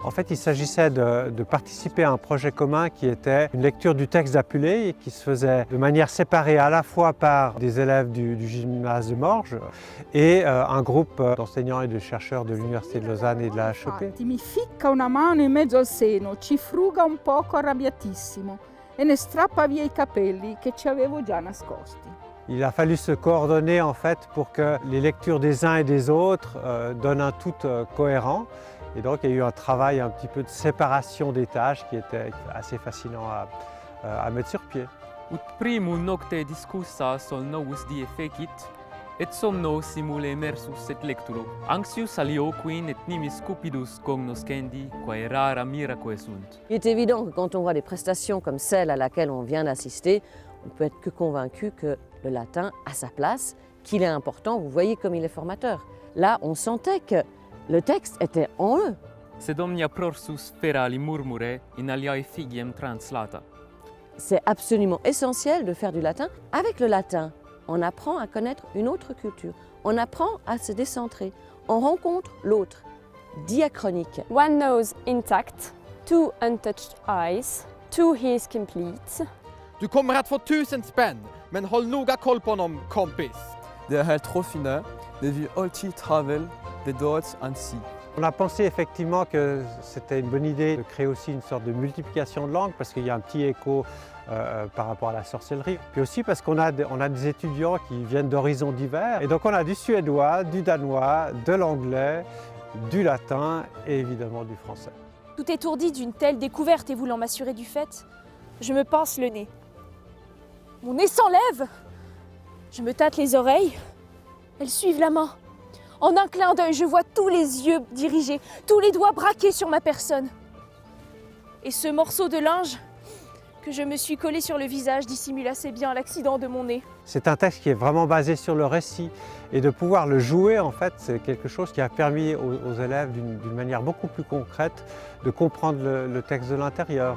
En fait, il s'agissait de participer à un projet commun qui était une lecture du texte d'Apulée qui se faisait de manière séparée à la fois par des élèves du gymnase de Morges et un groupe d'enseignants et de chercheurs de l'Université de Lausanne et de la HEP. Mi ficca una mano in mezzo al seno, ci fruga un poco arrabbiatissimo e ne strappa via I capelli che ci avevo già nascosti. Il a fallu se coordonner en fait pour que les lectures des uns et des autres donnent un tout cohérent. Et donc il y a eu un travail un petit peu de séparation des tâches qui était assez fascinant à mettre sur pied. Ut primul nocte discussa sol novus die fecit, et somno simule immersus et lectulo. Anxius alio quin et nimis cupidus cognoscendi, quae rara miraque sunt. Il est évident que quand on voit des prestations comme celle à laquelle on vient d'assister, on peut être que convaincu que le latin a sa place, qu'il est important, vous voyez comme il est formateur. Là, on sentait que le texte était en eux. Sed omnia prorsus ferali murmure in aliae figiem translata. C'est absolument essentiel de faire du latin. Avec le latin, on apprend à connaître une autre culture, on apprend à se décentrer, on rencontre l'autre, diachronique. One nose intact, two untouched eyes, two ears complete. Du kommer att få 1000 spänn, men håll noga koll på honom, kompis. Det är helt raffiné, det vill alltid travel, det dåts ainsi. On a pensé effectivement que c'était une bonne idée de créer aussi une sorte de multiplication de langues parce qu'il y a un petit écho par rapport à la sorcellerie. Puis aussi parce qu'on a des étudiants qui viennent d'horizons divers. Et donc on a du suédois, du danois, de l'anglais, du latin et évidemment du français. Tout étourdi d'une telle découverte et voulant m'assurer du fait, je me pince le nez. Mon nez s'enlève. Je me tâte les oreilles. Elles suivent la main. En un clin d'œil, je vois tous les yeux dirigés, tous les doigts braqués sur ma personne. Et ce morceau de linge que je me suis collé sur le visage dissimule assez bien l'accident de mon nez. C'est un texte qui est vraiment basé sur le récit et de pouvoir le jouer, en fait, c'est quelque chose qui a permis aux élèves d'une manière beaucoup plus concrète de comprendre le texte de l'intérieur.